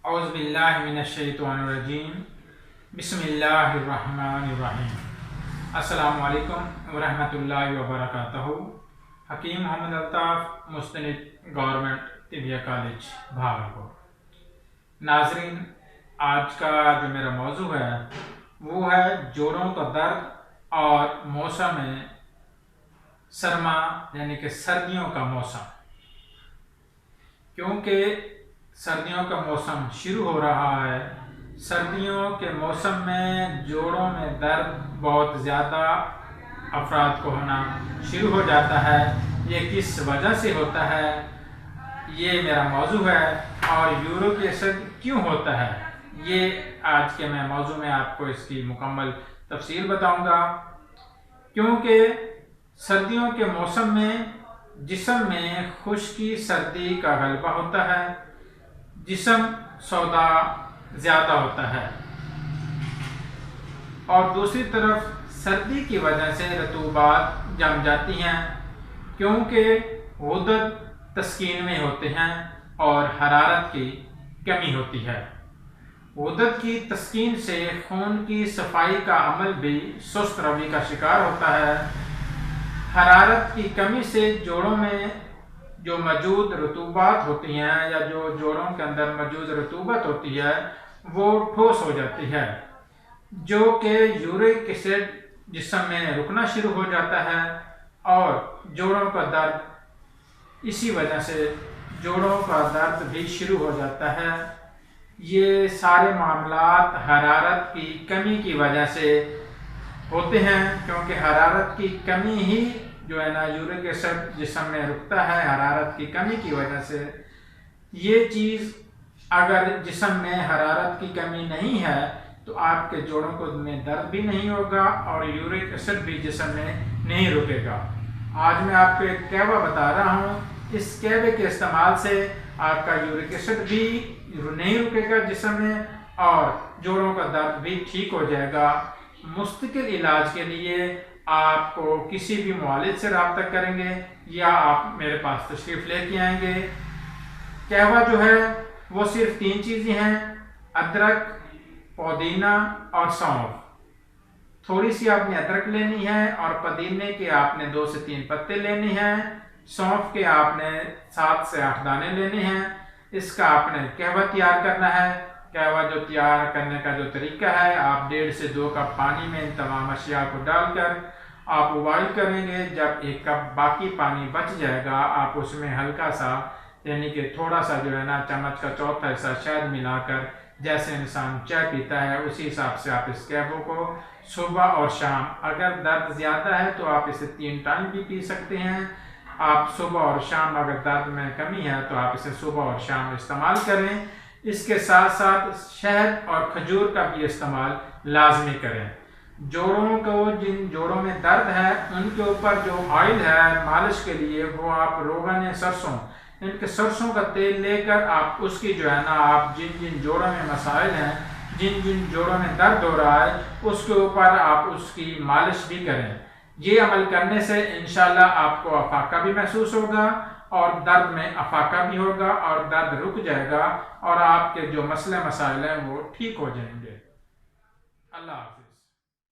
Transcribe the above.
औज़ुबिल्लाहिमिनश्शैतानिर्रजीम बिस्मिल्लाहिर्रहमानिर्रहीम। अस्सलामु अलैकुम वरहमतुल्लाहि वबरकातुहू। हकीम मोहम्मद अल्ताफ़ मुस्तनिद गवर्नमेंट तिबिया कॉलेज भागलपुर। नाज़रीन, आज का जो मेरा मौजू है वो है जोड़ों का दर्द और मौसम सरमा यानी कि सर्दियों का मौसम। क्योंकि सर्दियों का मौसम शुरू हो रहा है, सर्दियों के मौसम में जोड़ों में दर्द बहुत ज़्यादा अफराद को होना शुरू हो जाता है। ये किस वजह से होता है, ये मेरा मौजू है। और यूरिक एसिड क्यों होता है, ये आज के मैं मौजू में आपको इसकी मुकम्मल तफसील बताऊंगा। क्योंकि सर्दियों के मौसम में जिस्म में खुश्की सर्दी का गलबा होता है, जिस्म सौदा ज़्यादा होता है और दूसरी तरफ सर्दी की वजह से रतूबात जम जाती हैं, क्योंकि गुदत तस्कीन में होते हैं और हरारत की कमी होती है। गुदत की तस्कीन से खून की सफाई का अमल भी सुस्त रवि का शिकार होता है। हरारत की कमी से जोड़ों में जो मौजूद रतूबात होती हैं या जो जोड़ों के अंदर मौजूद रतूबत होती है वो ठोस हो जाती है, जो कि यूरिक एसिड जिस्म में रुकना शुरू हो जाता है और जोड़ों का दर्द, इसी वजह से जोड़ों का दर्द भी शुरू हो जाता है। ये सारे मामलात हरारत की कमी की वजह से होते हैं, क्योंकि हरारत की कमी ही जो है ना यूरिक एसिड जिस्म में रुकता है। हरारत की कमी की वजह से ये चीज़, अगर जिस्म में हरारत की कमी नहीं है तो आपके जोड़ों को में दर्द भी नहीं होगा और यूरिक एसिड भी जिस्म में नहीं रुकेगा। आज मैं आपको एक कहवा बता रहा हूँ, इस कहवे के इस्तेमाल से आपका यूरिक एसिड भी नहीं रुकेगा जिस्म में और जोड़ों का दर्द भी ठीक हो जाएगा। मुस्तकिल इलाज के लिए आपको किसी भी मुआलिज से रब्ता करेंगे या आप मेरे पास तशरीफ़ लेके आएंगे। कहवा जो है वो सिर्फ 3 चीज़ें हैं: अदरक, पुदीना और सौंफ। थोड़ी सी आपने अदरक लेनी है और पुदीने के आपने 2 से 3 पत्ते लेने हैं। सौंफ के आपने 7 से 8 दाने लेने हैं। इसका आपने कहवा तैयार करना है। कहवा जो तैयार करने का जो तरीका है, आप 1.5 से 2 कप पानी में इन तमाम अशिया को डालकर आप उबाइल करेंगे। जब 1 कप बाकी पानी बच जाएगा, आप उसमें हल्का सा यानी कि थोड़ा सा जो है ना चम्मच का चौथा हिस्सा शहद मिलाकर, जैसे इंसान चाय पीता है उसी हिसाब से आप इस कहवों को सुबह और शाम, अगर दर्द ज़्यादा है तो आप इसे 3 टाइम भी पी सकते हैं। आप सुबह और शाम, अगर दर्द में कमी है तो आप इसे सुबह और शाम इस्तेमाल करें। इसके साथ साथ शहद और खजूर का भी इस्तेमाल लाजमी करें। जोड़ों को, जिन जोड़ों में दर्द है उनके ऊपर जो ऑयल है मालिश के लिए, वो आप रोगन सरसों, इनके सरसों का तेल लेकर आप उसकी जो है ना, आप जिन जिन जोड़ों में मसाइल हैं, जिन जिन जोड़ों में दर्द हो रहा है उसके ऊपर आप उसकी मालिश भी करें। ये अमल करने से इंशाल्लाह आपको अफाका भी महसूस होगा और दर्द में अफाका भी होगा और दर्द रुक जाएगा और आपके जो मसले मसाइल हैं वो ठीक हो जाएंगे। अल्लाह हाफ़िज़।